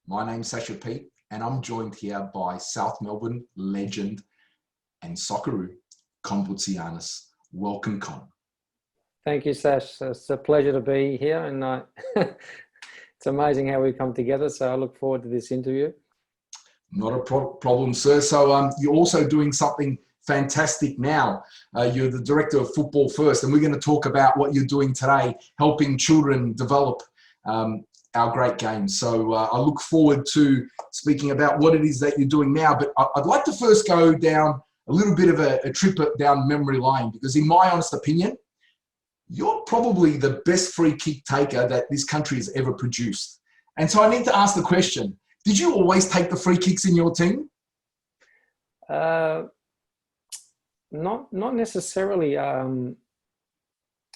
My name's Sasha Pete, and I'm joined here by South Melbourne legend and Socceroo, Boutsianis. Welcome, Con. Thank you, Sash. It's a pleasure to be here, and it's amazing how we come together. So I look forward to this interview. Not a problem, sir. So you're also doing something fantastic now. You're the director of Football First, and we're going to talk about what you're doing today, helping children develop our great games. So I look forward to speaking about what it is that you're doing now. But I'd like to first go down a little bit of a trip down memory lane, because in my honest opinion, you're probably the best free kick taker that this country has ever produced. And so I need to ask the question, did you always take the free kicks in your team? Not necessarily all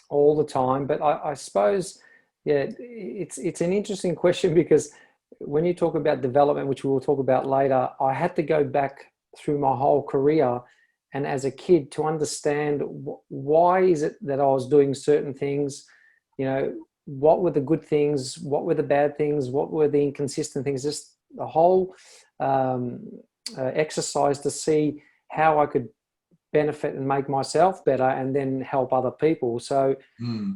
the time, but I suppose, yeah, it's an interesting question, because when you talk about development, which we will talk about later, I had to go back through my whole career and as a kid to understand why is it that I was doing certain things, you know, what were the good things, what were the bad things, what were the inconsistent things, just the whole exercise to see how I could benefit and make myself better and then help other people. So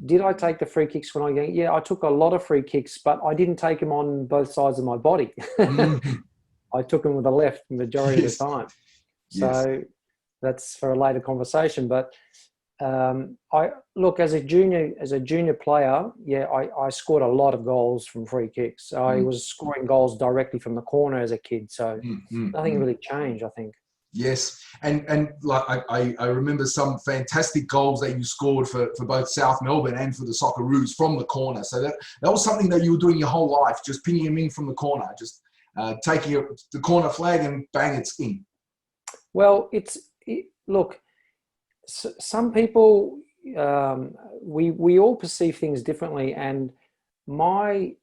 did I take the free kicks when I was young? Yeah, I took a lot of free kicks, but I didn't take them on both sides of my body. I took them with the left majority of the time. So that's for a later conversation. But I look, as a junior player, yeah, I scored a lot of goals from free kicks. I was scoring goals directly from the corner as a kid. So nothing really changed, I think. Yes, and like I remember some fantastic goals that you scored for both South Melbourne and for the Socceroos from the corner. So that was something that you were doing your whole life, just pinning them in from the corner, just taking the corner flag and bang, it's in. Well, look, some people, we all perceive things differently, and my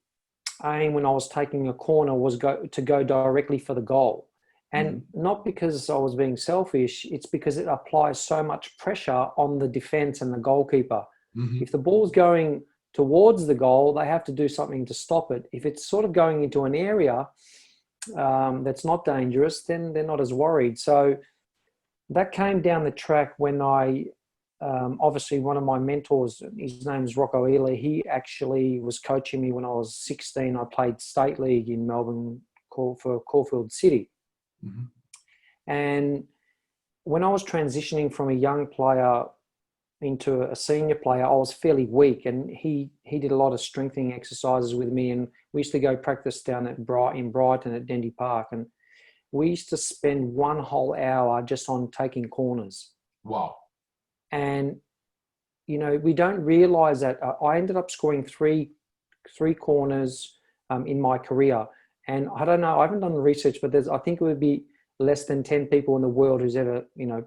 aim when I was taking a corner was to go directly for the goal. And not because I was being selfish, it's because it applies so much pressure on the defense and the goalkeeper. If the ball's going towards the goal, they have to do something to stop it. If it's sort of going into an area that's not dangerous, then they're not as worried. So that came down the track when I, obviously one of my mentors, his name is Rocco Ely, he actually was coaching me when I was 16. I played state league in Melbourne for Caulfield City. And when I was transitioning from a young player into a senior player, I was fairly weak, and he did a lot of strengthening exercises with me, and we used to go practice down in Brighton at Dendy Park, and we used to spend one whole hour just on taking corners. Wow. And you know, we don't realize that I ended up scoring three corners in my career. And I don't know, I haven't done the research, but I think it would be less than 10 people in the world who's ever, you know,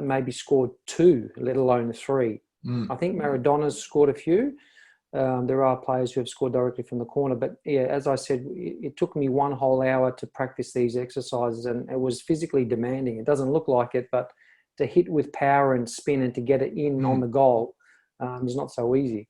maybe scored 2, let alone 3. I think Maradona's scored a few. There are players who have scored directly from the corner. But yeah, as I said, it took me one whole hour to practice these exercises, and it was physically demanding. It doesn't look like it, but to hit with power and spin and to get it in on the goal is not so easy.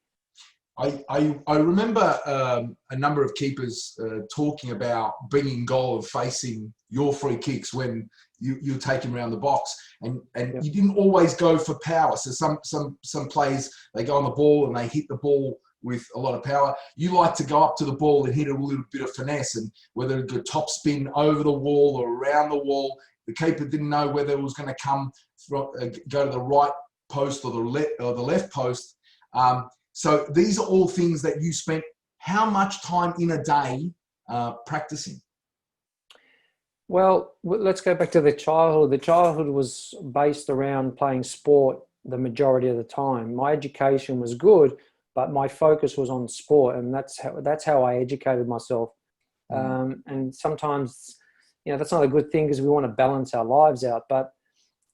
I remember a number of keepers talking about being in goal and facing your free kicks when you take them around the box, and you didn't always go for power. So some players, they go on the ball and they hit the ball with a lot of power. You like to go up to the ball and hit it with a little bit of finesse, and whether it could top spin over the wall or around the wall, the keeper didn't know whether it was going to come from, go to the right post or the left post. So these are all things that you spent how much time in a day practicing? Well, let's go back to the childhood. The childhood was based around playing sport the majority of the time. My education was good, but my focus was on sport, and that's how I educated myself. And sometimes, you know, that's not a good thing because we want to balance our lives out, but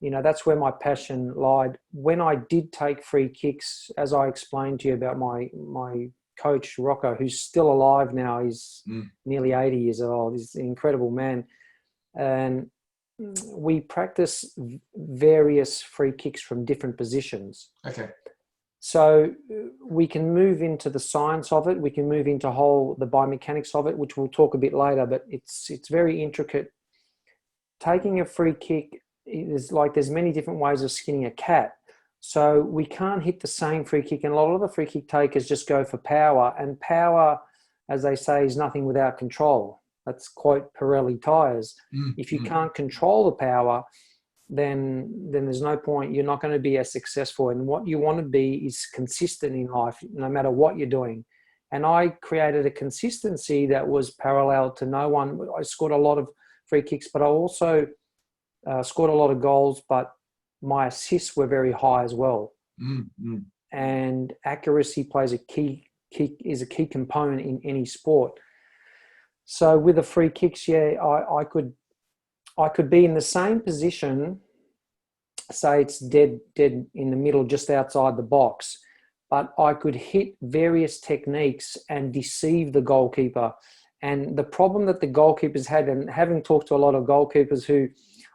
you know, that's where my passion lied. When I did take free kicks, as I explained to you about my coach, Rocco, who's still alive now, he's nearly 80 years old. He's an incredible man. And we practice various free kicks from different positions. Okay. So we can move into the science of it. We can move into the biomechanics of it, which we'll talk a bit later, but it's very intricate. Taking a free kick is like, there's many different ways of skinning a cat. So we can't hit the same free kick. And a lot of the free kick takers just go for power. And power, as they say, is nothing without control. That's quote Pirelli tyres. If you can't control the power, then there's no point. You're not going to be as successful. And what you want to be is consistent in life, no matter what you're doing. And I created a consistency that was parallel to no one. I scored a lot of free kicks, but I also scored a lot of goals, but my assists were very high as well. And accuracy plays a key component in any sport. So with the free kicks, I could be in the same position, say it's dead in the middle, just outside the box, but I could hit various techniques and deceive the goalkeeper. And the problem that the goalkeepers had, and having talked to a lot of goalkeepers who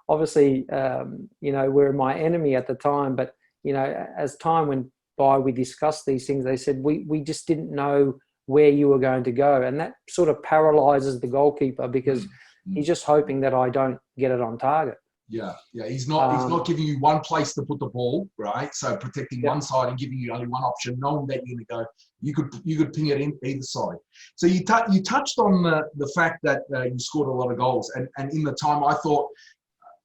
obviously, were my enemy at the time, but, as time went by, we discussed these things. They said, we just didn't know where you were going to go. And that sort of paralyzes the goalkeeper because he's just hoping that I don't get it on target. Yeah. He's not giving you one place to put the ball, right? So protecting one side and giving you only one option, knowing that you're going to go. You could ping it in either side. So you touched on the fact that you scored a lot of goals, and in the time I thought,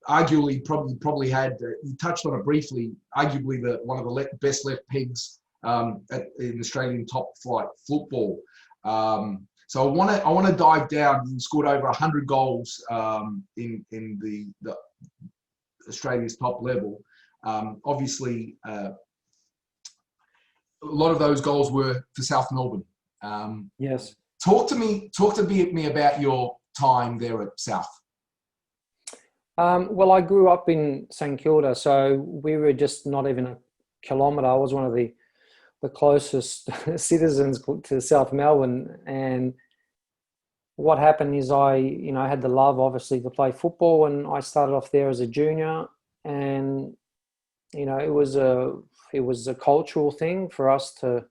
arguably probably had you touched on it briefly. Arguably one of the best left pegs in Australian top flight football. So I want to dive down. You scored over 100 goals in the Australia's top level. Obviously, a lot of those goals were for South Melbourne. Yes. Talk to me about your time there at South. Well, I grew up in St Kilda, so we were just not even a kilometre. I was one of the closest citizens to South Melbourne. And what happened is I had the love, obviously, to play football, and I started off there as a junior. And it was a cultural thing for us to,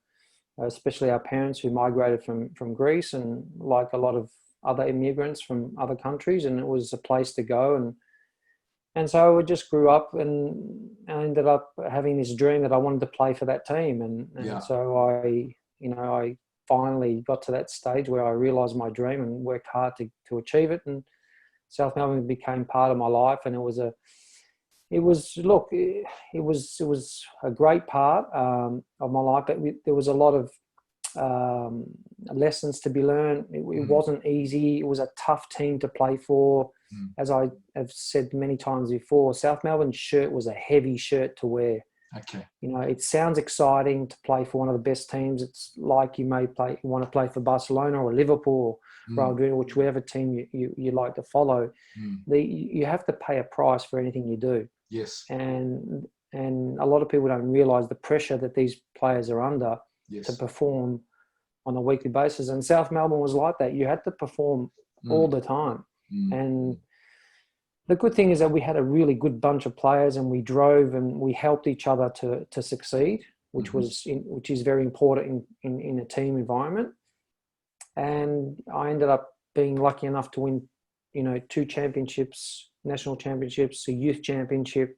especially our parents who migrated from Greece, and like a lot of other immigrants from other countries, and it was a place to go. And so I just grew up, and I ended up having this dream that I wanted to play for that team. And so I finally got to that stage where I realised my dream and worked hard to achieve it. And South Melbourne became part of my life, and it was a great part of my life. But there was a lot of lessons to be learned. It wasn't easy. It was a tough team to play for. As I have said many times before, South Melbourne's shirt was a heavy shirt to wear. Okay. It sounds exciting to play for one of the best teams. It's like you want to play for Barcelona or Liverpool or Real Madrid, or whichever team you like to follow. You have to pay a price for anything you do. Yes. And a lot of people don't realise the pressure that these players are under to perform on a weekly basis. And South Melbourne was like that. You had to perform all the time. And the good thing is that we had a really good bunch of players, and we drove and we helped each other to succeed, which is very important in a team environment. And I ended up being lucky enough to win, 2 championships, national championships, a youth championship.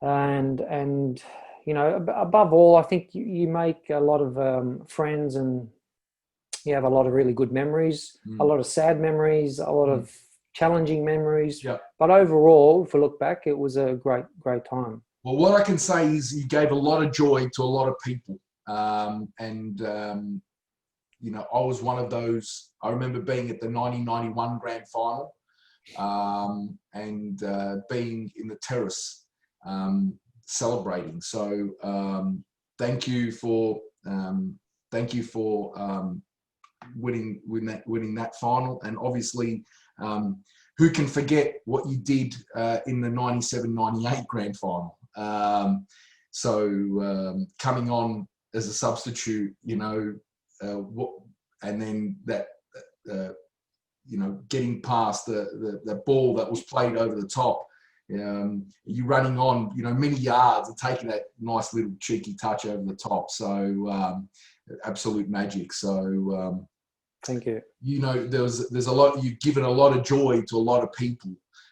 And above all, I think you make a lot of friends, and you have a lot of really good memories, a lot of sad memories, a lot of challenging memories. Yeah. But overall, if we look back, it was a great time. Well, what I can say is you gave a lot of joy to a lot of people. I was one of those. I remember being at the 1991 grand final and being in the terrace celebrating. So thank you for winning that final. And obviously, who can forget what you did in the 97-98 grand final? Coming on as a substitute, and then that, getting past the ball that was played over the top, you running on, many yards and taking that nice little cheeky touch over the top. So absolute magic. So thank you. There's a lot. You've given a lot of joy to a lot of people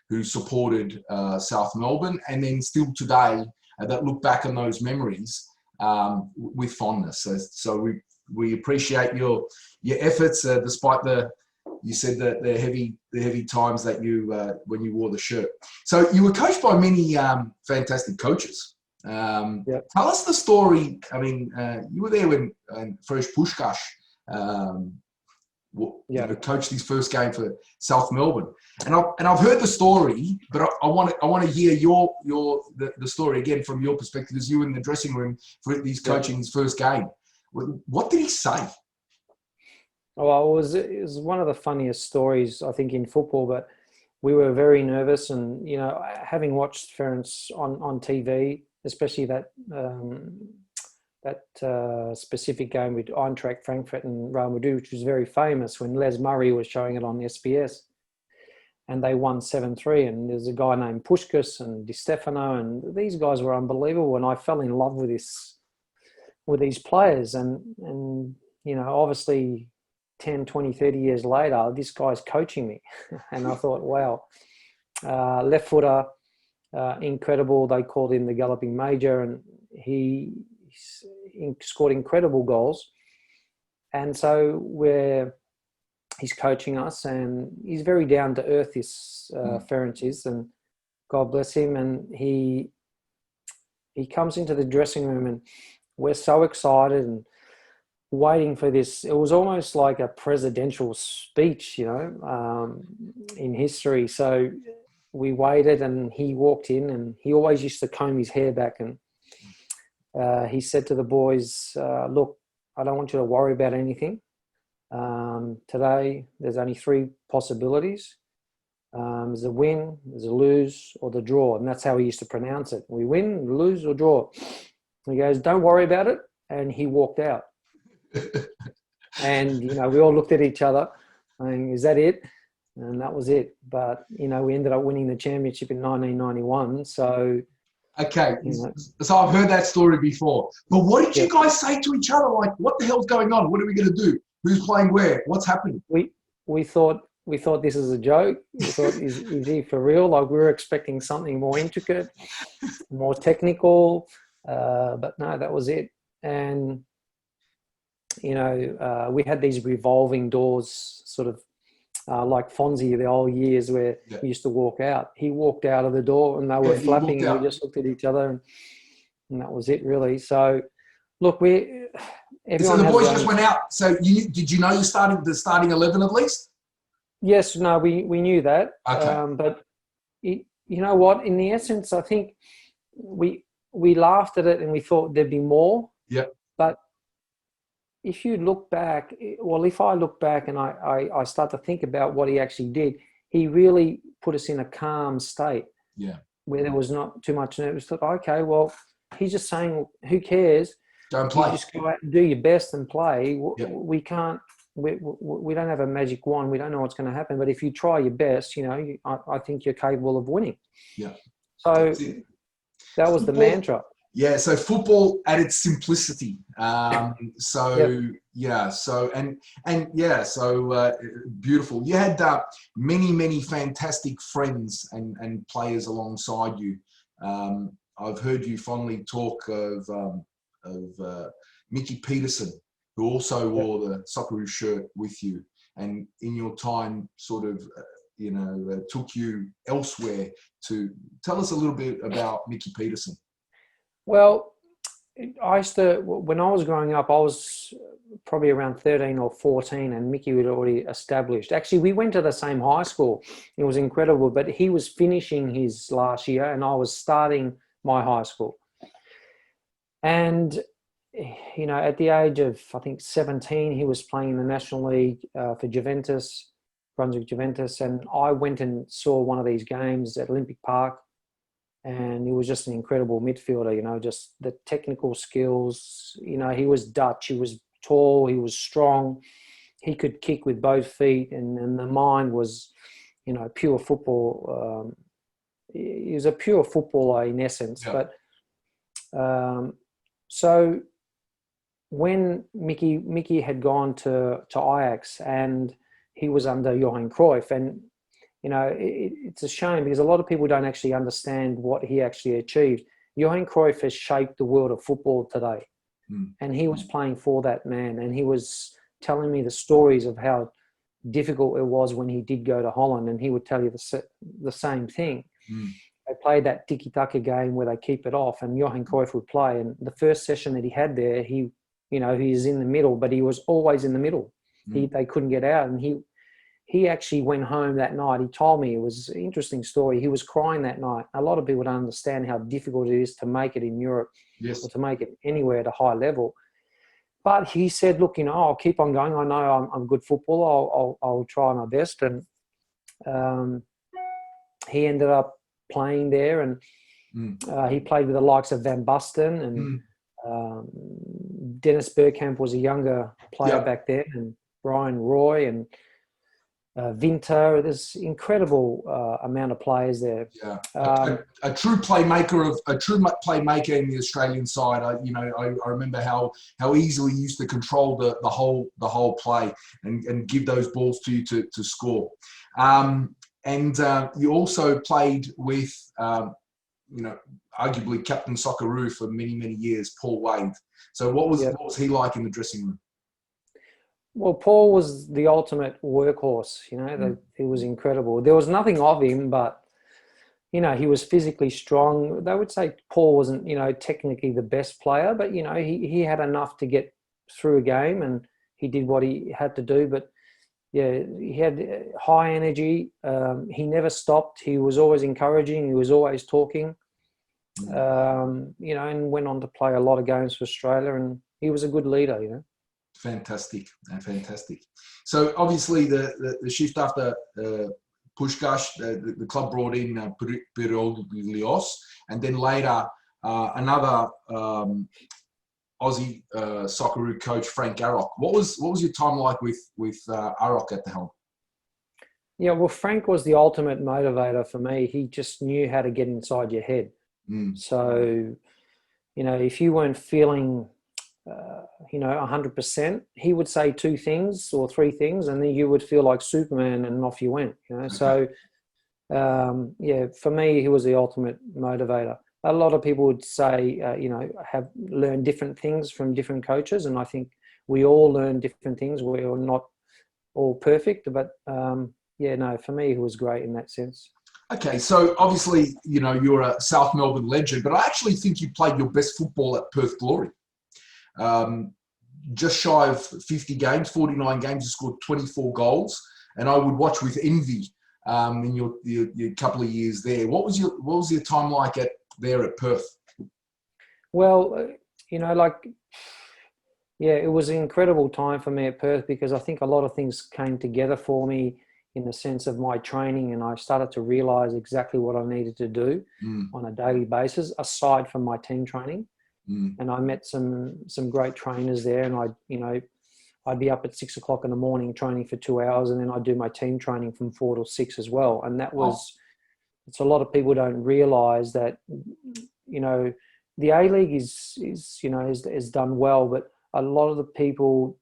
who supported South Melbourne, and then still today that look back on those memories with fondness. So we appreciate your efforts, despite you said that the heavy times that you when you wore the shirt. So you were coached by many fantastic coaches. Tell us the story. I mean, you were there when first Puskas coached his first game for South Melbourne, and I've heard the story, but I want to hear the story again from your perspective as you were in the dressing room for his coaching his first game. What did he say? Well, it was one of the funniest stories, I think, in football, but we were very nervous. And, having watched Ferenc on TV, especially that specific game with Eintracht Frankfurt and Real Madrid, which was very famous when Les Murray was showing it on SBS. And they won 7-3. And there's a guy named Puskas and Di Stefano, and these guys were unbelievable. And I fell in love with these players. And obviously 10, 20, 30 years later, this guy's coaching me. And I thought, wow, left footer, incredible. They called him the Galloping Major, and he scored incredible goals. And so he's coaching us, and he's very down to earth, this Ferenc is, and God bless him. And he comes into the dressing room, and we're so excited and waiting for this. It was almost like a presidential speech, in history. So we waited, and he walked in, and he always used to comb his hair back, and he said to the boys, look, I don't want you to worry about anything. Today, there's only 3 possibilities. There's a win, there's a lose, or the draw. And that's how he used to pronounce it. We win, lose, or draw. He goes, don't worry about it. And he walked out. And, we all looked at each other saying, is that it? And that was it. But, we ended up winning the championship in 1991. So... Okay, so I've heard that story before. But what did you guys say to each other? Like, what the hell's going on? What are we going to do? Who's playing where? What's happening? We thought this is a joke. We thought, is he for real? Like, we were expecting something more intricate, more technical. But no, that was it. And, we had these revolving doors, sort of like Fonzie, the old years where he used to walk out. He walked out of the door, and they were flapping, and we just looked at each other, and that was it, really. So, look, so the boys just went out. So did you know the starting 11 at least? Yes, no, we knew that. Okay. But you know what? In the essence, I think we laughed at it, and we thought there'd be more. Yeah. But if you look back, if I look back and I start to think about what he actually did, he really put us in a calm state. Yeah. Where there was not too much nerves. Thought, okay, well, he's just saying, who cares? Don't play. You just go out and do your best and play. Yeah. We can't. We don't have a magic wand. We don't know what's going to happen. But if you try your best, I think you're capable of winning. Yeah. So that was the mantra. Yeah, so football at its simplicity. Beautiful. You had many fantastic friends and players alongside you. I've heard you fondly talk of Mickey Peterson, who also wore the Socceroo shirt with you, and in your time sort of took you elsewhere. To tell us a little bit about Mickey Peterson. Well, when I was growing up, I was probably around 13 or 14, and Mickey was already established. Actually, we went to the same high school. It was incredible, but he was finishing his last year, and I was starting my high school. And, at the age of, I think, 17, he was playing in the National League for Juventus, Brunswick Juventus, and I went and saw one of these games at Olympic Park. And he was just an incredible midfielder, just the technical skills. He was Dutch. He was tall. He was strong. He could kick with both feet. And the mind was, pure football. he was a pure footballer in essence. Yeah. But so when Mickey had gone to Ajax and he was under Johan Cruyff, and it's a shame because a lot of people don't actually understand what he actually achieved. Johan Cruyff has shaped the world of football today, and he was playing for that man, and he was telling me the stories of how difficult it was when he did go to Holland, and he would tell you the same thing. They played that tiki-taka game where they keep it off, and Johan Cruyff would play. And the first session that he had there, he is in the middle, but he was always in the middle. They couldn't get out, and he actually went home that night. He told me, it was an interesting story. He was crying that night. A lot of people don't understand how difficult it is to make it in Europe, or to make it anywhere at a high level. But he said, look, I'll keep on going. I know I'm a good footballer. I'll try my best. And he ended up playing there, and he played with the likes of Van Basten, and Dennis Bergkamp was a younger player back then, and Brian Roy, and Vinter. There's incredible amount of players there. Yeah, a true playmaker in the Australian side. I remember how easily he used to control the whole play and give those balls to you to score. And you also played with arguably captain Socceroo for many years, Paul Wade. So what was he like in the dressing room? Well, Paul was the ultimate workhorse. He was incredible. There was nothing of him, but he was physically strong. They would say Paul wasn't, technically the best player, but he had enough to get through a game, and he did what he had to do. But yeah, he had high energy. He never stopped. He was always encouraging. He was always talking. And went on to play a lot of games for Australia, and he was a good leader. Fantastic. So obviously the shift after Puskas, the club brought in Perth, and then later another Aussie Socceroo coach, Frank Arok. What was your time like with Arok at the helm? Yeah, well, Frank was the ultimate motivator for me. He just knew how to get inside your head. So, if you weren't feeling 100%, he would say 2 things or 3 things, and then you would feel like Superman, and off you went. So for me, he was the ultimate motivator. A lot of people would say have learned different things from different coaches, and I think we all learn different things. We're not all perfect, but for me, he was great in that sense. Okay, so obviously you're a South Melbourne legend, but I actually think you played your best football at Perth Glory. Just shy of 50 games, 49 games, you scored 24 goals, and I would watch with envy in your couple of years there. What was your time like there at Perth? Well, it was an incredible time for me at Perth, because I think a lot of things came together for me in the sense of my training, and I started to realise exactly what I needed to do on a daily basis, aside from my team training. And I met some great trainers there, and I'd be up at 6 o'clock in the morning training for 2 hours, and then I'd do my team training from 4 to 6 as well. And that was, it's a lot of people don't realise that, the A-League is done well, but a lot of the people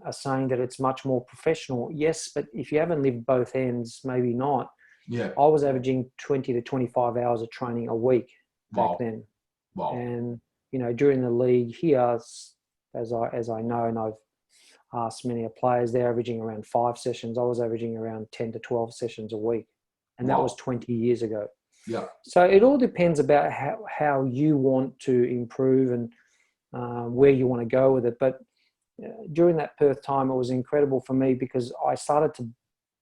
are saying that it's much more professional. Yes, but if you haven't lived both ends, maybe not. Yeah. I was averaging 20 to 25 hours of training a week back then. Wow. And during the league here, as I know, and I've asked many players, they're averaging around 5 sessions. I was averaging around 10 to 12 sessions a week. And that was 20 years ago. Yeah. So it all depends about how you want to improve and where you want to go with it. But during that Perth time, it was incredible for me, because I started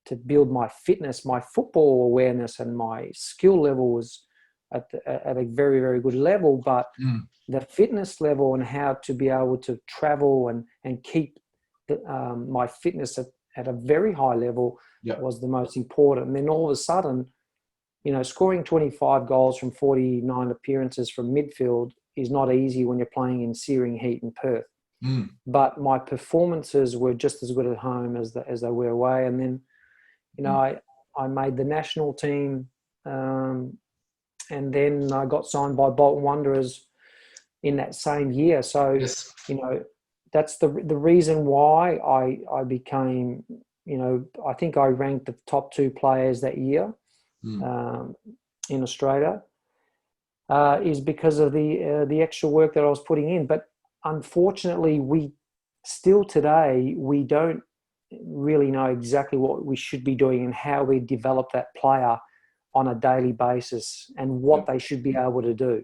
to build my fitness, my football awareness, and my skill level was at a very, very good level. But the fitness level and how to be able to travel and keep my fitness at a very high level was the most important. And then all of a sudden, scoring 25 goals from 49 appearances from midfield is not easy when you're playing in searing heat in Perth. But my performances were just as good at home as they were away. And then, I made the national team and then I got signed by Bolton Wanderers in that same year. So, Yes. you know, that's the reason why I became, you know, I think I ranked the top 2 players that year in Australia, is because of the extra work that I was putting in. But unfortunately, we still today, we don't really know exactly what we should be doing and how we develop that player on a daily basis and what they should be able to do.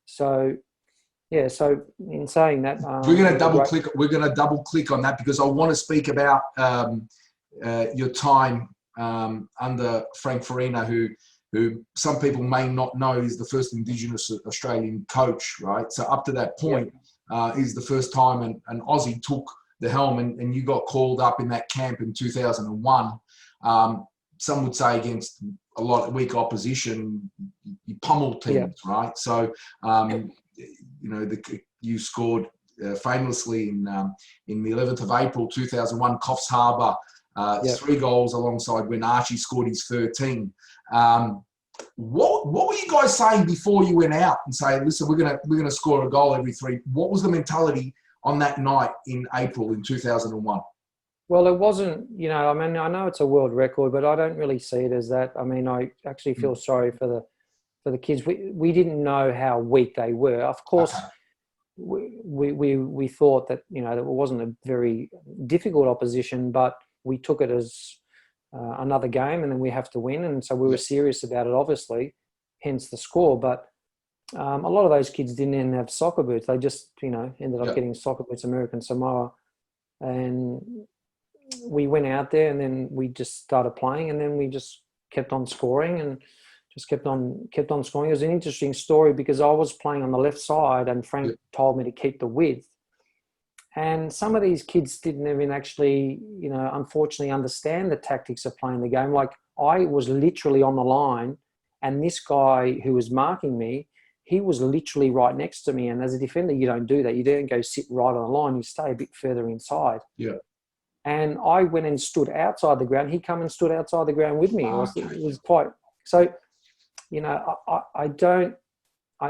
So, yeah. So in saying that, we're going to double click. We're going to double click on that because I want to speak about your time under Frank Farina, who some people may not know is the first Indigenous Australian coach, right? So up to that point, is the first time an Aussie took the helm, and you got called up in that camp in 2001. Some would say against a lot of weak opposition, you pummeled teams, right? So, you know, you scored famously in the 11th of April 2001, Coffs Harbour, 3 goals alongside when Archie scored his 13. What were you guys saying before you went out and say, listen, we're gonna score a goal every 3? What was the mentality on that night in April in 2001? Well, it wasn't, you know, I mean, I know it's a world record, but I don't really see it as that. I mean, I actually feel sorry for the kids. We didn't know how weak they were. Of course, we thought that, you know, that it wasn't a very difficult opposition, but we took it as another game, and then we have to win. And so we were serious about it, obviously, hence the score. But a lot of those kids didn't even have soccer boots. They just, you know, ended up getting soccer boots, American Samoa. And we went out there, and then we just started playing, and then we just kept on scoring and just kept on scoring. It was an interesting story because I was playing on the left side, and Frank told me to keep the width. And some of these kids didn't even actually, you know, unfortunately understand the tactics of playing the game. Like, I was literally on the line, and this guy who was marking me, he was literally right next to me. And as a defender, you don't do that. You don't go sit right on the line. You stay a bit further inside. Yeah. And I went and stood outside the ground. He come and stood outside the ground with me. It was quite... So, you know, I don't...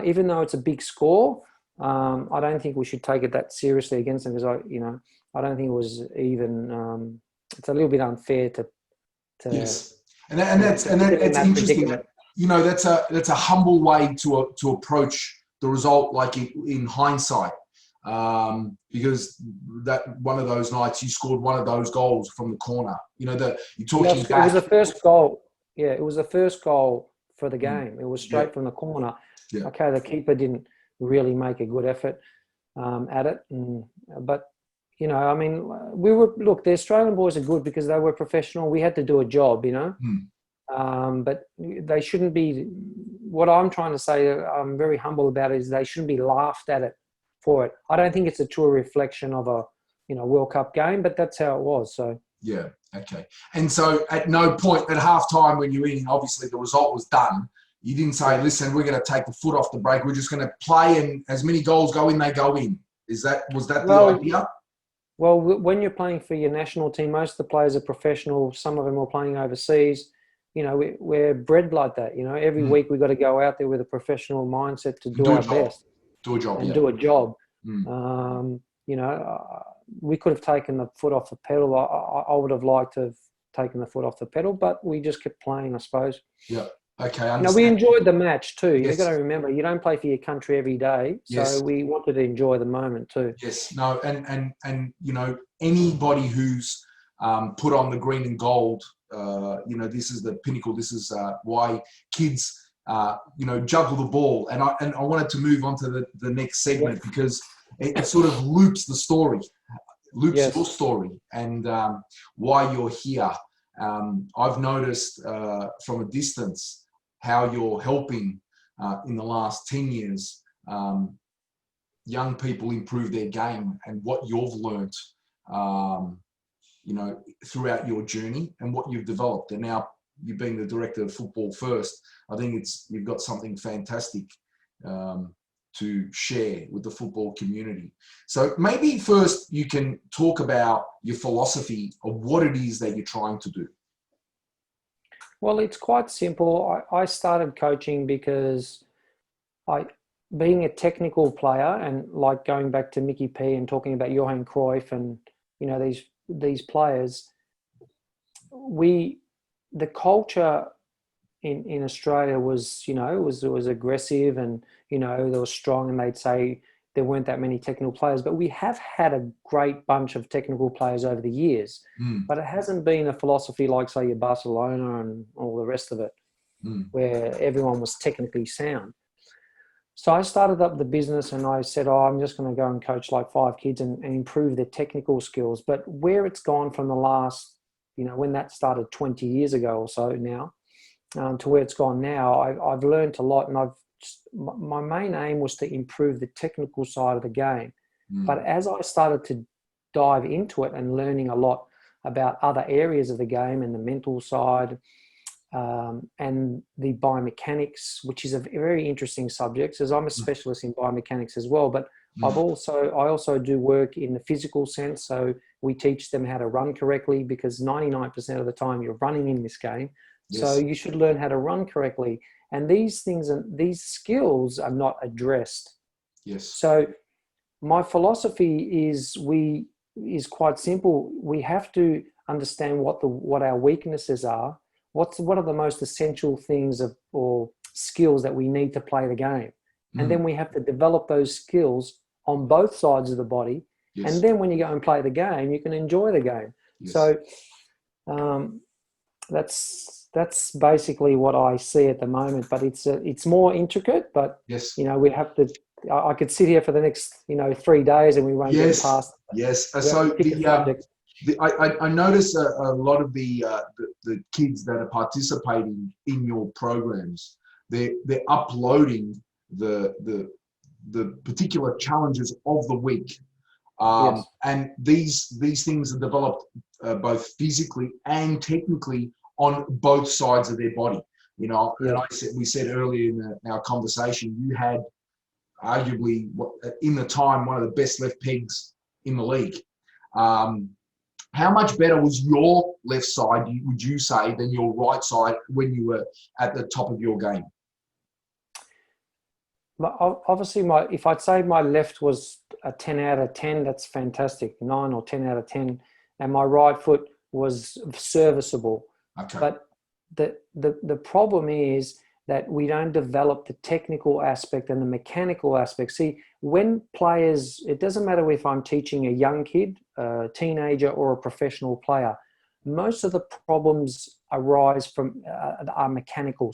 even though it's a big score, I don't think we should take it that seriously against them, because I don't think it was even... it's a little bit unfair to yes, and that's interesting. You know, that's a humble way to approach the result, like in hindsight, because that one of those nights you scored one of those goals from the corner. You know, you're talking back. It was the first goal. Yeah, it was the first goal for the game. It was straight from the corner. Yeah. Okay, the keeper didn't really make a good effort at it, but you know, I mean, the Australian boys are good because they were professional. We had to do a job, you know. But they shouldn't be. What I'm trying to say, I'm very humble about it, is they shouldn't be laughed at it for it. I don't think it's a true reflection of a World Cup game, but that's how it was. So yeah, okay. And so at no point at halftime when you're in, obviously the result was done. You didn't say, "Listen, we're going to take the foot off the brake. We're just going to play, and as many goals go in, they go in." Was that the idea? Well, when you're playing for your national team, most of the players are professional. Some of them are playing overseas. You know, we're bred like that. You know, every week we've got to go out there with a professional mindset to do our best. Do a job. And do a job. You know, we could have taken the foot off the pedal. I would have liked to have taken the foot off the pedal, but we just kept playing, I suppose. Yeah. Okay. I understand. Now, we enjoyed the match too. Yes. You've got to remember, you don't play for your country every day. So we wanted to enjoy the moment too. Yes. No. And you know, anybody who's put on the green and gold, you know, this is the pinnacle. This is why kids, you know, juggle the ball. And I wanted to move on to the next segment because it sort of loops the story, your story, and why you're here. I've noticed from a distance how you're helping in the last 10 years young people improve their game, and what you've learnt, you know, throughout your journey and what you've developed. And now you being the director of Football First, I think you've got something fantastic to share with the football community. So maybe first you can talk about your philosophy of what it is that you're trying to do. Well, it's quite simple. I started coaching because being a technical player, and like going back to Mickey P and talking about Johan Cruyff and, you know, these players, the culture in Australia was, you know, was aggressive, and, you know, they were strong, and they'd say there weren't that many technical players, but we have had a great bunch of technical players over the years. But it hasn't been a philosophy like, say, your Barcelona and all the rest of it, where everyone was technically sound. So I started up the business, and I said, I'm just going to go and coach like 5 kids and improve their technical skills. But where it's gone from the last, you know, when that started 20 years ago or so now, to where it's gone now, I've learned a lot, and my main aim was to improve the technical side of the game. But as I started to dive into it and learning a lot about other areas of the game and the mental side, and the biomechanics, which is a very interesting subject, as I'm a specialist in biomechanics as well. But I also do work in the physical sense. So we teach them how to run correctly, because 99% of the time you're running in this game. Yes. So you should learn how to run correctly. And these things and these skills are not addressed. Yes. So my philosophy is quite simple. We have to understand what our weaknesses are. What are the most essential things or skills that we need to play the game? And then we have to develop those skills on both sides of the body. Yes. And then when you go and play the game, you can enjoy the game. Yes. So that's basically what I see at the moment. But it's more intricate. But yes, you know, we have to. I could sit here for the next 3 days and we won't get past. Yes. So I notice a lot of the kids that are participating in your programs, they're uploading the particular challenges of the week, and these things are developed both physically and technically on both sides of their body. You know, and we said earlier in our conversation, you had arguably in the time one of the best left pegs in the league. How much better was your left side, would you say, than your right side when you were at the top of your game? Obviously, if I'd say my left was a 10 out of 10, that's fantastic, 9 or 10 out of 10, and my right foot was serviceable. Okay. But the problem is that we don't develop the technical aspect and the mechanical aspect. See, when players, it doesn't matter if I'm teaching a young kid, a teenager, or a professional player, most of the problems arise from are mechanical,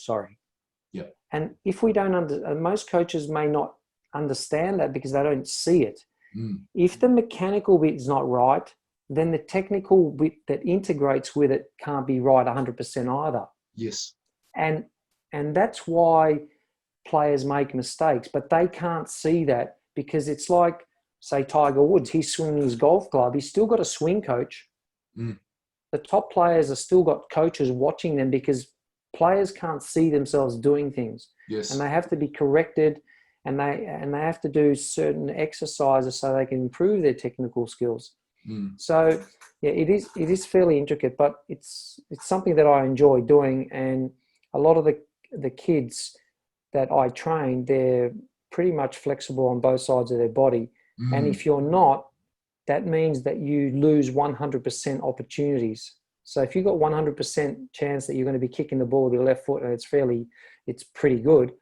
Yeah. And if we don't most coaches may not understand that because they don't see it. If the mechanical bit is not right, then the technical bit that integrates with it can't be right 100% either. Yes. And that's why players make mistakes, but they can't see that, because it's like, say, Tiger Woods, he's swinging his golf club. He's still got a swing coach. The top players have still got coaches watching them, because players can't see themselves doing things. Yes. And they have to be corrected, and they have to do certain exercises so they can improve their technical skills. So yeah, it is fairly intricate, but it's something that I enjoy doing. And a lot of the kids that I train, they're pretty much flexible on both sides of their body. And if you're not, that means that you lose 100% opportunities. So if you've got 100% chance that you're going to be kicking the ball with your left foot, and it's pretty good.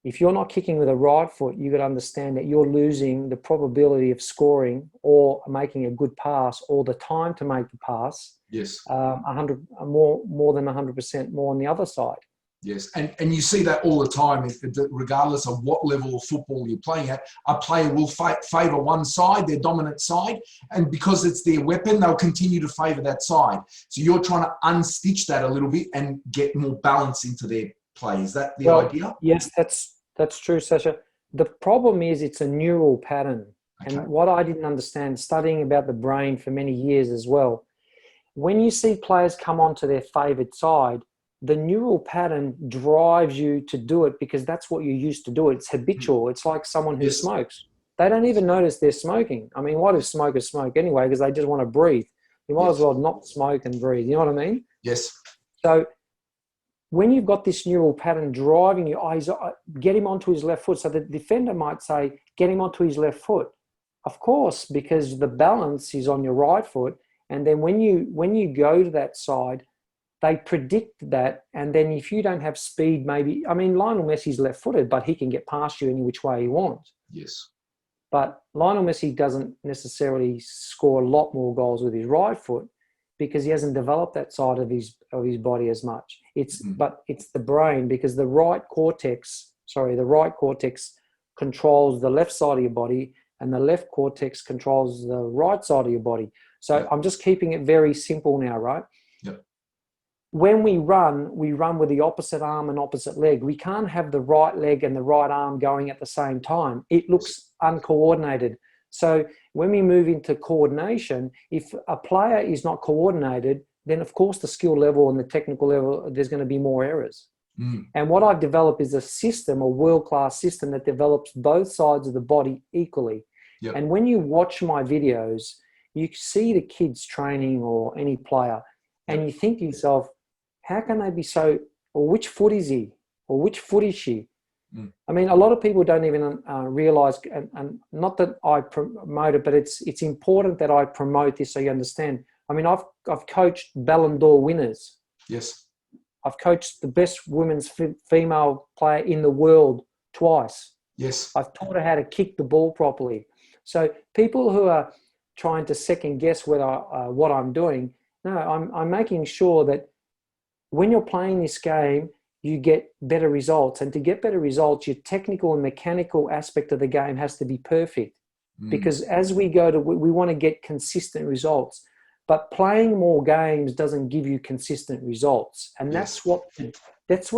If you're not kicking with a right foot, you got to understand that you're losing the probability of scoring or making a good pass, or the time to make the pass. Yes. 100 more than 100% more on the other side. Yes, and you see that all the time. Regardless of what level of football you're playing at, a player will favour one side, their dominant side, and because it's their weapon, they'll continue to favour that side. So you're trying to unstitch that a little bit and get more balance into their play. Is that the idea? Yes, that's true, Sasha. The problem is it's a neural pattern. Okay. And what I didn't understand, studying about the brain for many years as well, when you see players come onto their favoured side, the neural pattern drives you to do it because that's what you used to do. It's habitual. It's like someone who smokes. They don't even notice they're smoking. I mean, why do smokers smoke anyway? Because they just want to breathe. You might as well not smoke and breathe. You know what I mean? Yes. So when you've got this neural pattern driving you, get him onto his left foot. So the defender might say, get him onto his left foot. Of course, because the balance is on your right foot. And then when you go to that side, they predict that. And then if you don't have speed, maybe, I mean, Lionel Messi's left-footed, but he can get past you any which way he wants. Yes. But Lionel Messi doesn't necessarily score a lot more goals with his right foot because he hasn't developed that side of his body as much. But it's the brain, because the right cortex controls the left side of your body, and the left cortex controls the right side of your body. So I'm just keeping it very simple now, right? Yep. When we run with the opposite arm and opposite leg. We can't have the right leg and the right arm going at the same time. It looks uncoordinated. So when we move into coordination, if a player is not coordinated, then of course the skill level and the technical level, there's going to be more errors. And what I've developed is a system, a world-class system that develops both sides of the body equally. Yep. And when you watch my videos, you see the kids training or any player, and you think to yourself, how can they be so, or which foot is he, or which foot is she? I mean, a lot of people don't even realize, and not that I promote it, but it's important that I promote this so you understand. I mean, I've coached Ballon d'Or winners. Yes. I've coached the best women's female player in the world twice. Yes. I've taught her how to kick the ball properly. So people who are trying to second guess whether what I'm doing, no, I'm making sure that when you're playing this game, you get better results. And to get better results, your technical and mechanical aspect of the game has to be perfect. Because as we want to get consistent results. But playing more games doesn't give you consistent results. And that's what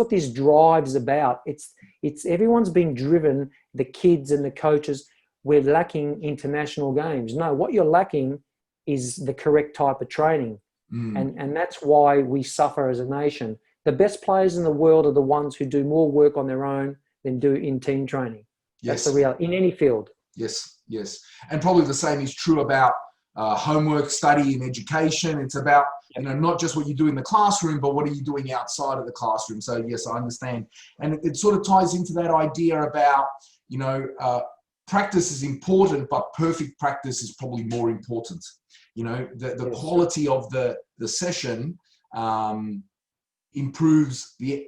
this drive is about. It's everyone's being driven, the kids and the coaches. We're lacking international games. No, what you're lacking is the correct type of training. And that's why we suffer as a nation. The best players in the world are the ones who do more work on their own than do in team training. That's the reality in any field. Yes, yes. And probably the same is true about homework, study, and education. It's about, not just what you do in the classroom, but what are you doing outside of the classroom. So yes, I understand. And it sort of ties into that idea about, practice is important, but perfect practice is probably more important. The quality of the session improves the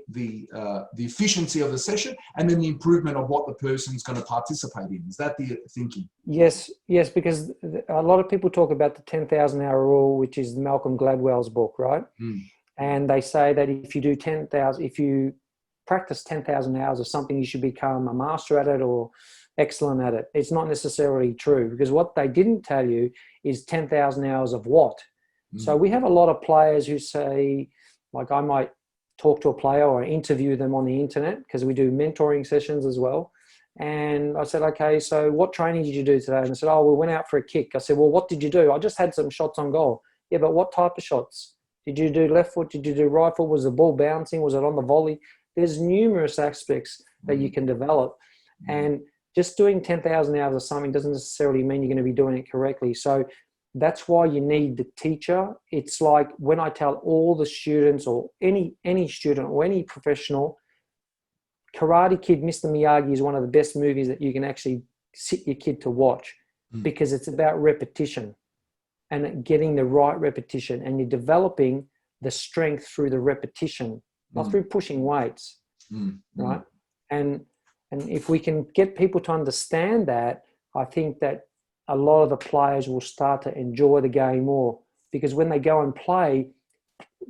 efficiency of the session, and then the improvement of what the person's going to participate in. Is that the thinking? Yes, because a lot of people talk about the 10,000 hour rule, which is Malcolm Gladwell's book, right? And they say that if you practice 10,000 hours of something, you should become a master at it or excellent at it. It's not necessarily true, because what they didn't tell you is 10,000 hours of what. So we have a lot of players who say, like, I might talk to a player or interview them on the internet, because we do mentoring sessions as well. And I said, okay, so what training did you do today? And I said, we went out for a kick. I said, well, what did you do? I just had some shots on goal. Yeah, but what type of shots? Did you do left foot? Did you do right foot? Was the ball bouncing? Was it on the volley? There's numerous aspects that you can develop. And just doing 10,000 hours of something doesn't necessarily mean you're going to be doing it correctly. So that's why you need the teacher. It's like when I tell all the students, or any student or any professional, Karate Kid, Mr. Miyagi is one of the best movies that you can actually sit your kid to watch, because it's about repetition and getting the right repetition, and you're developing the strength through the repetition, not through pushing weights, right? And if we can get people to understand that, I think that a lot of the players will start to enjoy the game more, because when they go and play,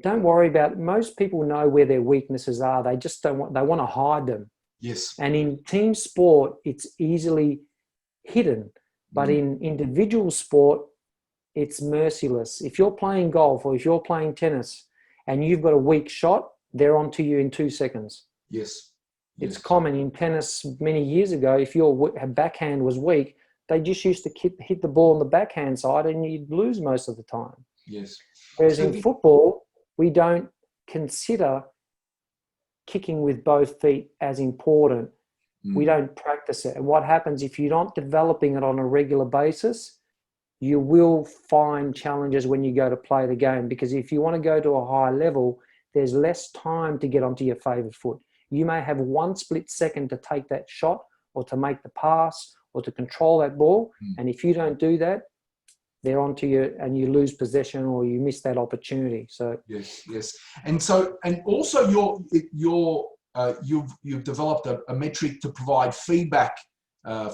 don't worry about it. Most people know where their weaknesses are. They just they want to hide them. Yes. And in team sport, it's easily hidden. But in individual sport, it's merciless. If you're playing golf or if you're playing tennis and you've got a weak shot, they're onto you in 2 seconds. Yes. It's common in tennis many years ago. If your backhand was weak, they just used to hit the ball on the backhand side and you'd lose most of the time. Yes. Whereas in football, we don't consider kicking with both feet as important. We don't practice it. And what happens if you're not developing it on a regular basis, you will find challenges when you go to play the game. Because if you want to go to a high level, there's less time to get onto your favourite foot. You may have 1 split second to take that shot or to make the pass or to control that ball. And if you don't do that, they're onto you and you lose possession or you miss that opportunity. So yes. And also you've developed a metric to provide feedback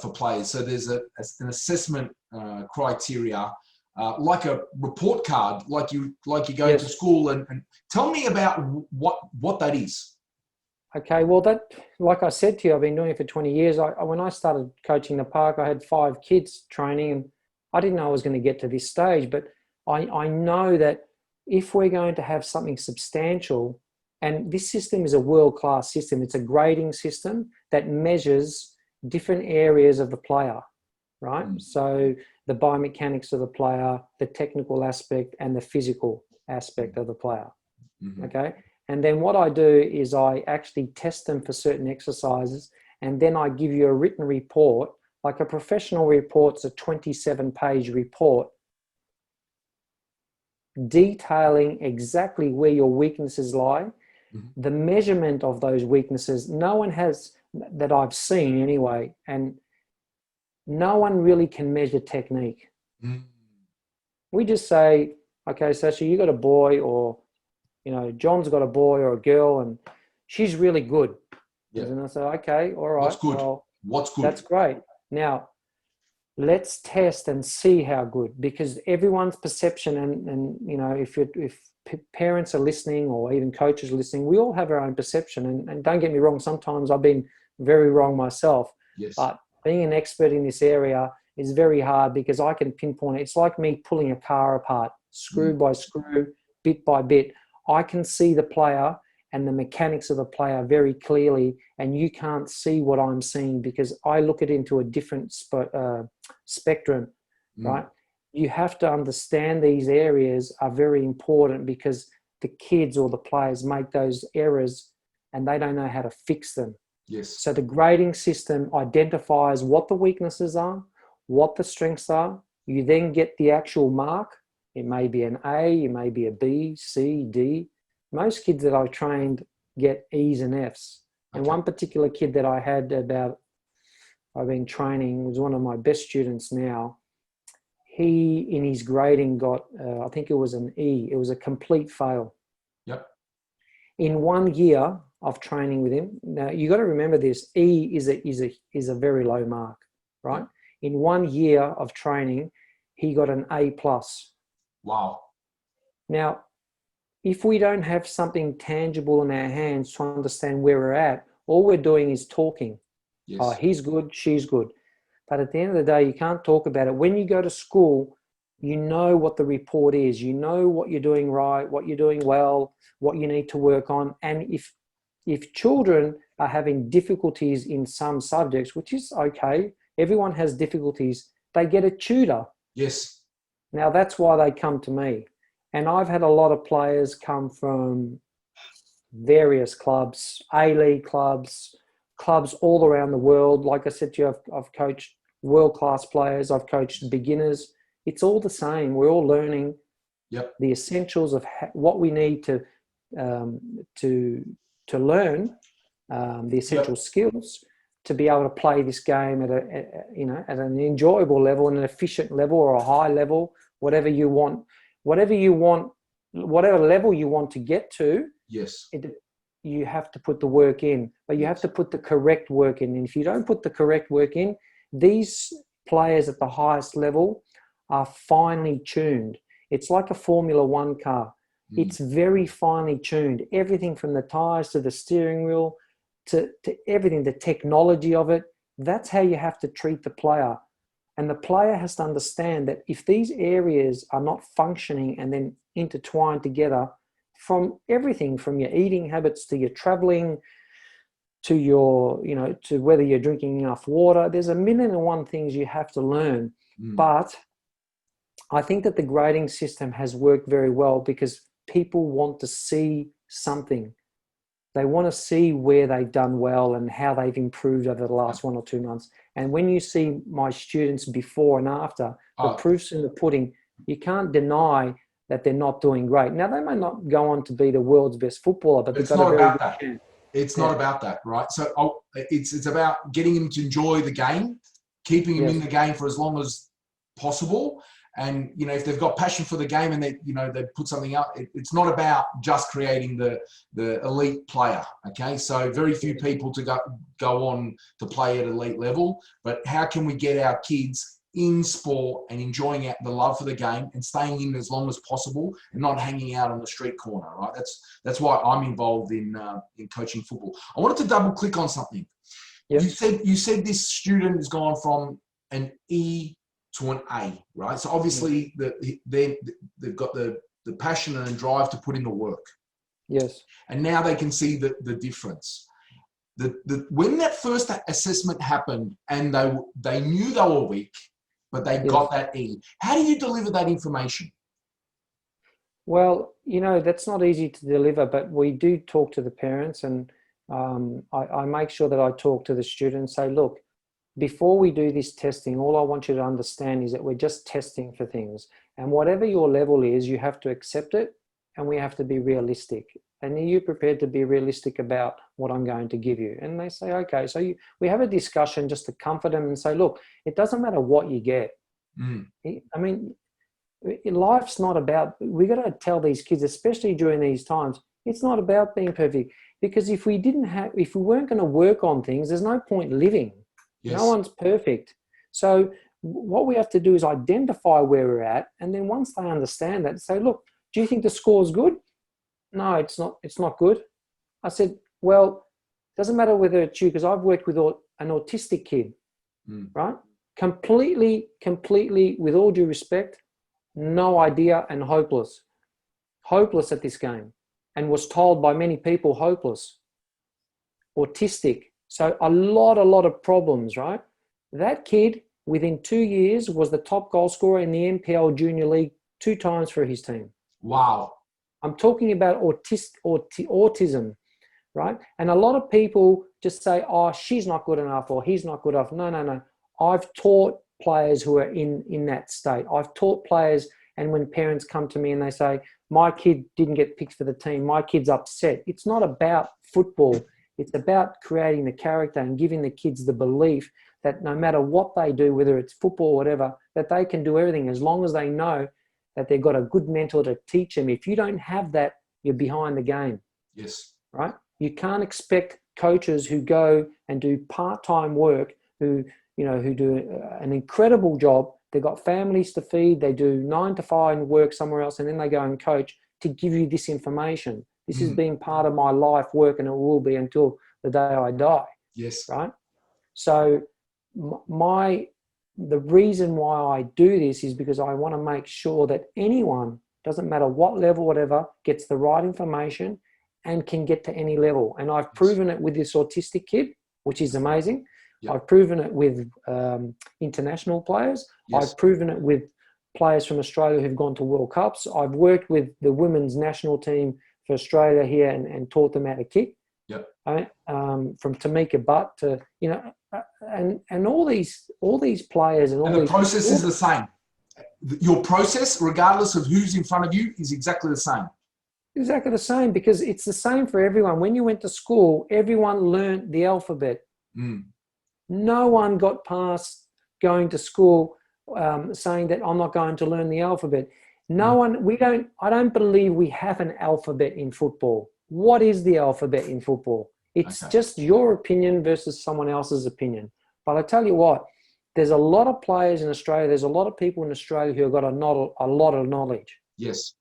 for players. So there's an assessment criteria, like a report card, like you go to school. And tell me about what that is. Okay, well, that, like I said to you, I've been doing it for 20 years. When I started coaching the park, I had 5 kids training, and I didn't know I was going to get to this stage. But I know that if we're going to have something substantial, and this system is a world-class system, it's a grading system that measures different areas of the player, right? So the biomechanics of the player, the technical aspect, and the physical aspect of the player, okay? And then what I do is I actually test them for certain exercises, and then I give you a written report. Like a professional report's a 27-page report detailing exactly where your weaknesses lie, the measurement of those weaknesses. No one has, that I've seen anyway, and no one really can measure technique. We just say, okay, Sasha, you got a boy, or John's got a boy or a girl, and she's really good. And I say, okay, all right. What's good? Well, what's good? That's great. Now, let's test and see how good, because everyone's perception, and if parents are listening or even coaches are listening, we all have our own perception. And don't get me wrong, sometimes I've been very wrong myself. Yes. But being an expert in this area is very hard, because I can pinpoint it. It's like me pulling a car apart, screw by screw, bit by bit. I can see the player and the mechanics of the player very clearly, and you can't see what I'm seeing because I look at it into a different spectrum, right? You have to understand these areas are very important, because the kids or the players make those errors and they don't know how to fix them. Yes. So the grading system identifies what the weaknesses are, what the strengths are. You then get the actual mark. It may be an A, it may be a B, C, D. Most kids that I trained get E's and F's. And one particular kid that I had I've been training, was one of my best students now. He, in his grading, got, I think it was an E. It was a complete fail. Yep. In 1 year of training with him, now you got to remember this, E is a very low mark, right? Yep. In 1 year of training, he got an A+. Wow. Now, if we don't have something tangible in our hands to understand where we're at, all we're doing is talking. Yes. Oh, he's good, she's good. But at the end of the day, you can't talk about it. When you go to school, you know what the report is. You know what you're doing right, what you're doing well, what you need to work on. And if children are having difficulties in some subjects, which is okay, everyone has difficulties, they get a tutor. Yes. Now, that's why they come to me. And I've had a lot of players come from various clubs, A-League clubs, clubs all around the world. Like I said to you, I've coached world-class players. I've coached beginners. It's all the same. We're all learning the essentials of what we need to learn, the essential skills to be able to play this game at an enjoyable level, and an efficient level, or a high level, whatever you want. Whatever level you want to get to, yes, you have to put the work in, but you have to put the correct work in. And if you don't put the correct work in, these players at the highest level are finely tuned. It's like a Formula One car. It's very finely tuned. Everything from the tires to the steering wheel to everything, the technology of it, that's how you have to treat the player. And the player has to understand that if these areas are not functioning and then intertwined together, from everything from your eating habits to your traveling to your, to whether you're drinking enough water, there's a million and one things you have to learn. But I think that the grading system has worked very well, because people want to see something. They want to see where they've done well and how they've improved over the last 1 or 2 months. And when you see my students before and after, the proof's in the pudding. You can't deny that they're not doing great. Now, they may not go on to be the world's best footballer, but they've got a very good chance. It's not about that, right? So it's about getting him to enjoy the game, keeping him in the game for as long as possible. And, you know, if they've got passion for the game and they put something out, it's not about just creating the elite player. Okay. So very few people to go on to play at elite level, but how can we get our kids in sport and enjoying the love for the game and staying in as long as possible and not hanging out on the street corner, right? That's why I'm involved in coaching football. I wanted to double click on something. Yep. You said this student has gone from an E to an A, right? So obviously they've got the passion and drive to put in the work. Yes. And now they can see the difference. When that first assessment happened and they knew they were weak, but they got that E. How do you deliver that information? Well, you know, that's not easy to deliver, but we do talk to the parents, and I make sure that I talk to the students, say, look, before we do this testing, all I want you to understand is that we're just testing for things. And whatever your level is, you have to accept it, and we have to be realistic. And are you prepared to be realistic about what I'm going to give you? And they say, okay. So we have a discussion just to comfort them and say, look, it doesn't matter what you get. I mean, life's not about, we got to tell these kids, especially during these times, it's not about being perfect. Because if we weren't going to work on things, there's no point living. Yes. No one's perfect. So what we have to do is identify where we're at. And then once they understand that, say, look, do you think the score's good? No, it's not good. I said, well, it doesn't matter whether it's you, because I've worked with an autistic kid, right? Completely, with all due respect, no idea and hopeless at this game, and was told by many people hopeless, autistic. So a lot of problems, right? That kid within 2 years was the top goal scorer in the NPL Junior League 2 times for his team. Wow. I'm talking about autism, right? And a lot of people just say, oh, she's not good enough or he's not good enough. No. I've taught players who are in that state. I've taught players, and when parents come to me and they say, my kid didn't get picked for the team, my kid's upset. It's not about football. It's about creating the character and giving the kids the belief that no matter what they do, whether it's football or whatever, that they can do everything as long as they know that they've got a good mentor to teach them. If you don't have that, you're behind the game. Yes. Right? You can't expect coaches who go and do part-time work, who do an incredible job. They've got families to feed. They do 9 to 5 and work somewhere else, and then they go and coach to give you this information. This has been part of my life work, and it will be until the day I die. Yes. Right? So the reason why I do this is because I want to make sure that anyone, doesn't matter what level, whatever, gets the right information and can get to any level. And I've proven it with this autistic kid, which is amazing. Yep. I've proven it with international players. Yes. I've proven it with players from Australia who've gone to World Cups. I've worked with the women's national team for Australia here and taught them how to kick. Yep. From Tamika Butt to, and all these players and the process is the same. Your process, regardless of who's in front of you, is exactly the same. Exactly the same, because it's the same for everyone. When you went to school, everyone learned the alphabet. No one got past going to school saying that I'm not going to learn the alphabet. I don't believe we have an alphabet in football. What is the alphabet in football? It's just your opinion versus someone else's opinion. But I tell you what, there's a lot of players in Australia, there's a lot of people in Australia who have got a lot of knowledge. Yes.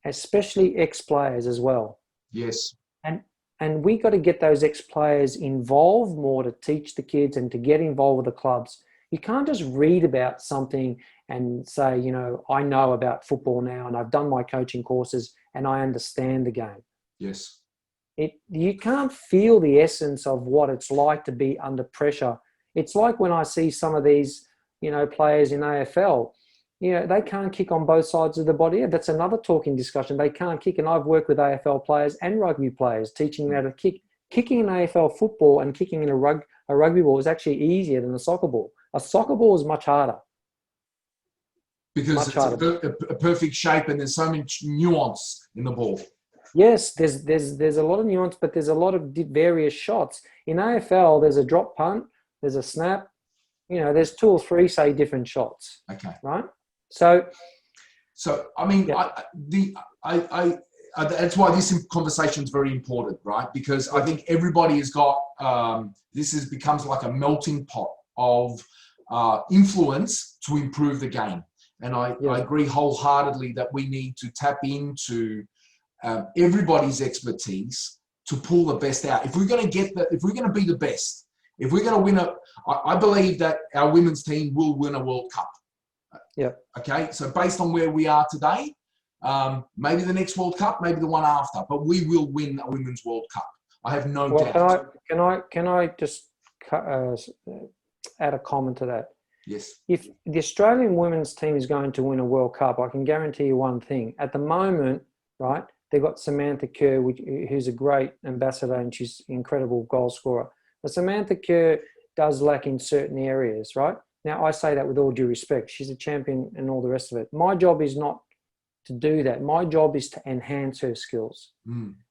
Especially ex-players as well. Yes. And we got to get those ex-players involved more to teach the kids and to get involved with the clubs. You can't just read about something and say, I know about football now and I've done my coaching courses and I understand the game. Yes. You can't feel the essence of what it's like to be under pressure. It's like when I see some of these, players in AFL, they can't kick on both sides of the body. That's another talking discussion. They can't kick. And I've worked with AFL players and rugby players, teaching them how to kick. Kicking in AFL football and kicking in a rugby ball is actually easier than a soccer ball. A soccer ball is much harder. Because Much it's harder. a perfect shape and there's so much nuance in the ball. Yes, there's a lot of nuance, but there's a lot of various shots. In AFL, there's a drop punt, there's a snap. There's 2 or 3, say, different shots. Okay. Right. So I mean, yeah. that's why this conversation is very important, right? Because I think everybody has got becomes like a melting pot of influence to improve the game. And I agree wholeheartedly that we need to tap into everybody's expertise to pull the best out. If we're going to be the best, if we're going to win I believe that our women's team will win a World Cup. Yeah. Okay. So based on where we are today, maybe the next World Cup, maybe the one after, but we will win a Women's World Cup. I have no doubt. Can I just add a comment to that? Yes. If the Australian women's team is going to win a World Cup, I can guarantee you one thing. At the moment, right, they've got Samantha Kerr, who's a great ambassador and she's an incredible goal scorer. But Samantha Kerr does lack in certain areas, right? Now, I say that with all due respect. She's a champion and all the rest of it. My job is not to do that. My job is to enhance her skills.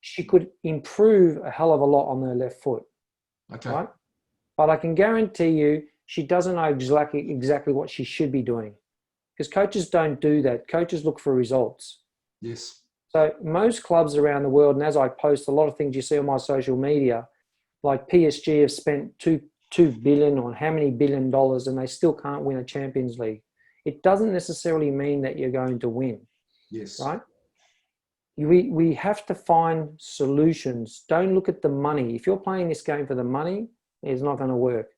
She could improve a hell of a lot on her left foot. Okay. Right? But I can guarantee you she doesn't know exactly what she should be doing, because coaches don't do that. Coaches look for results. Yes. So most clubs around the world, and as I post a lot of things you see on my social media, like PSG have spent $2 billion on how many $1 billion and they still can't win a Champions League. It doesn't necessarily mean that you're going to win. Yes. Right? We have to find solutions. Don't look at the money. If you're playing this game for the money, it's not going to work.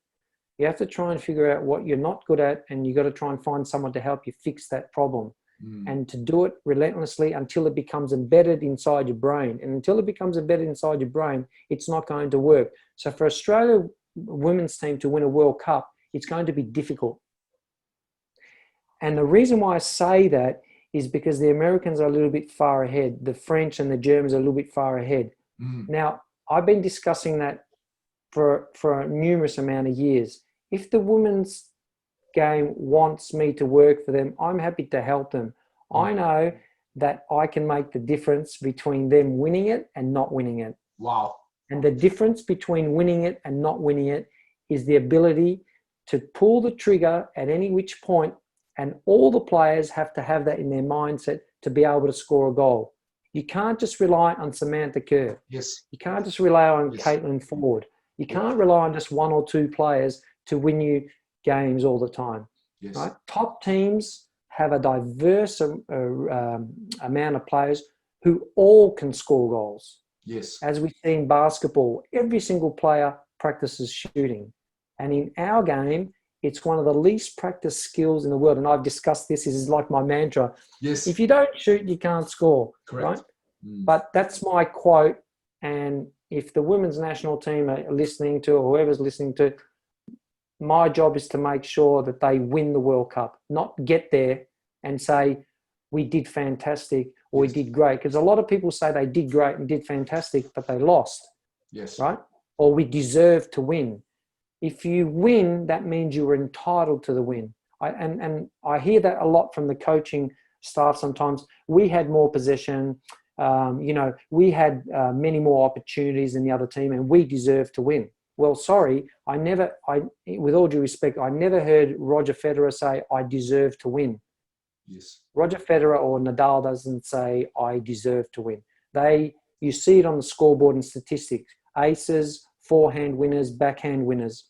You have to try and figure out what you're not good at, and you got to try and find someone to help you fix that problem. And to do it relentlessly until it becomes embedded inside your brain. And until it becomes embedded inside your brain, it's not going to work. So for Australia women's team to win a World Cup, it's going to be difficult. And the reason why I say that is because the Americans are a little bit far ahead. The French and the Germans are a little bit far ahead. Now, I've been discussing that for a numerous amount of years. If the women's game wants me to work for them, I'm happy to help them. I know that I can make the difference between them winning it and not winning it. Wow. And the difference between winning it and not winning it is the ability to pull the trigger at any which point, and all the players have to have that in their mindset to be able to score a goal. You can't just rely on Samantha Kerr. Yes. You can't just rely on Caitlin Ford. You can't rely on just 1 or 2 players to win you games all the time. Yes. Right? Top teams have a diverse amount of players who all can score goals. Yes. As we see in basketball, every single player practices shooting. And in our game, it's one of the least practiced skills in the world. And I've discussed this. This is like my mantra. Yes. If you don't shoot, you can't score. Correct. Right? But that's my quote. And if the women's national team are listening to, or whoever's listening to, my job is to make sure that they win the World Cup, not get there and say, we did fantastic or we did great. Because a lot of people say they did great and did fantastic, but they lost. Yes. Right? Or we deserve to win. If you win, that means you were entitled to the win. And I hear that a lot from the coaching staff sometimes. We had more possession. We had many more opportunities than the other team, and we deserve to win. Well, sorry, with all due respect, I never heard Roger Federer say, I deserve to win. Yes. Roger Federer or Nadal doesn't say, I deserve to win. You see it on the scoreboard and statistics. Aces, forehand winners, backhand winners.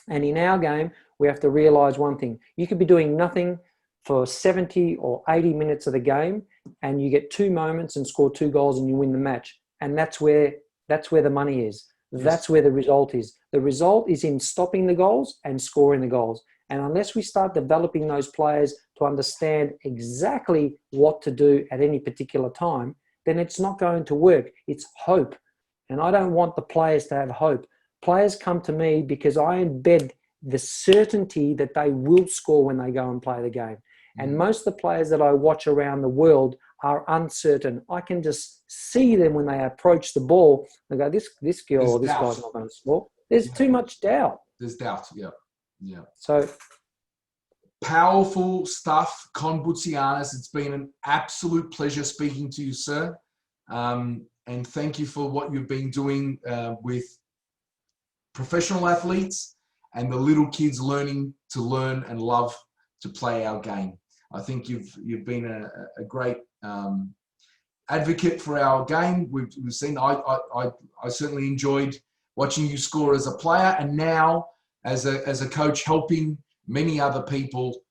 And in our game, we have to realize one thing. You could be doing nothing for 70 or 80 minutes of the game, and you get 2 moments and score 2 goals and you win the match. And that's where the money is. Yes. That's where the result is. The result is in stopping the goals and scoring the goals. And unless we start developing those players to understand exactly what to do at any particular time, then it's not going to work. It's hope. And I don't want the players to have hope. Players come to me because I embed the certainty that they will score when they go and play the game. And most of the players that I watch around the world are uncertain. I can just see them when they approach the ball. They go, this girl or this guy's not going to score. There's too much doubt. There's doubt, yeah. So Powerful stuff, Con Boutsianis. It's been an absolute pleasure speaking to you, sir. And thank you for what you've been doing with professional athletes and the little kids learning to learn and love to play our game. I think you've been a great advocate for our game. We've seen. I certainly enjoyed watching you score as a player, and now as a coach, helping many other people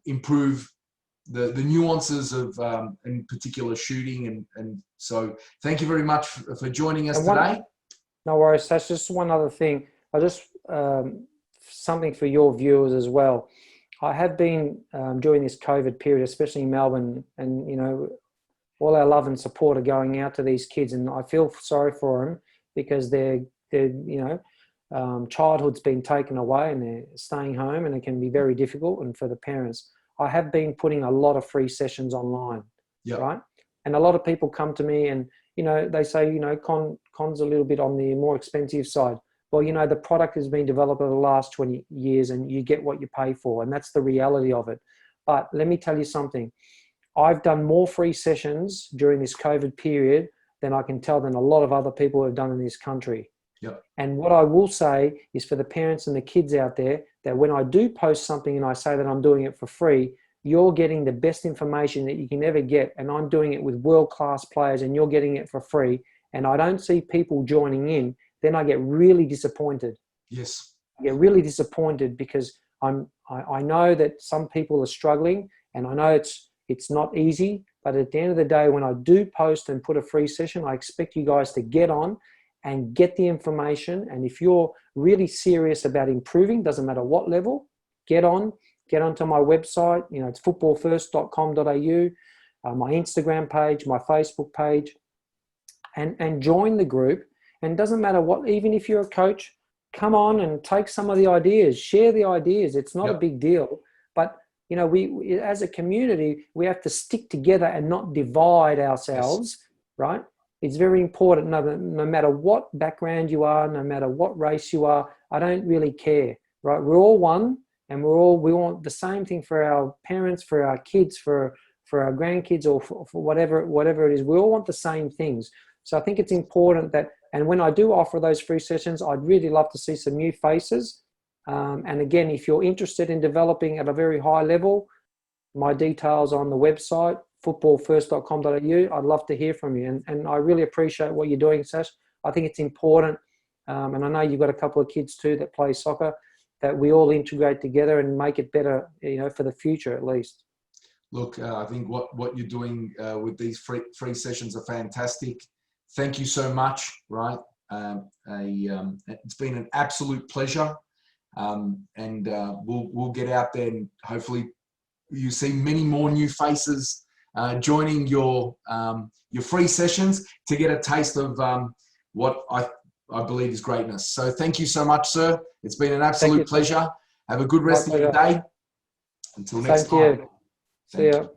improve the nuances of, in particular, shooting. And so thank you very much for joining us today. No worries. That's just one other thing. I just, something for your viewers as well. I have been, during this COVID period, especially in Melbourne, and, you know, all our love and support are going out to these kids, and I feel sorry for them because they're you know, childhood's been taken away and they're staying home, and it can be very difficult. And for the parents, I have been putting a lot of free sessions online, right? And a lot of people come to me and, you know, they say, you know, Con's a little bit on the more expensive side. Well, you know, the product has been developed over the last 20 years and you get what you pay for, and that's the reality of it. But let me tell you something. I've done more free sessions during this COVID period than I can tell than a lot of other people have done in this country. And what I will say is for the parents and the kids out there, that when I do post something and I say that I'm doing it for free, you're getting the best information that you can ever get. And I'm doing it with world-class players and you're getting it for free. And I don't see people joining in, then I get really disappointed. Yes. I get really disappointed because I know that some people are struggling, and I know it's not easy, but at the end of the day, when I do post and put a free session, I expect you guys to get on and get the information. And if you're really serious about improving, doesn't matter what level, get onto my website. You know, it's footballfirst.com.au, my Instagram page, my Facebook page, and join the group. And it doesn't matter what, even if you're a coach, come on and take some of the ideas, share the ideas. It's not a big deal, but you know, we as a community, we have to stick together and not divide ourselves, right? It's very important, no matter what background you are, no matter what race you are, I don't really care, right? We're all one, and we want the same thing for our parents, for our kids, for our grandkids, or for whatever it is. We all want the same things. So I think it's important that, and when I do offer those free sessions, I'd really love to see some new faces. And again, if you're interested in developing at a very high level, my details on the website, footballfirst.com.au. I'd love to hear from you. And I really appreciate what you're doing, Sash. I think it's important. And I know you've got a couple of kids too that play soccer, that we all integrate together and make it better, you know, for the future at least. Look, I think what you're doing with these free sessions are fantastic. Thank you so much, right? It's been an absolute pleasure. And we'll get out there, and hopefully you see many more new faces joining your free sessions to get a taste of what I believe is greatness. So thank you so much, sir. It's been an absolute pleasure. Have a good rest of your day. Until next time. See ya.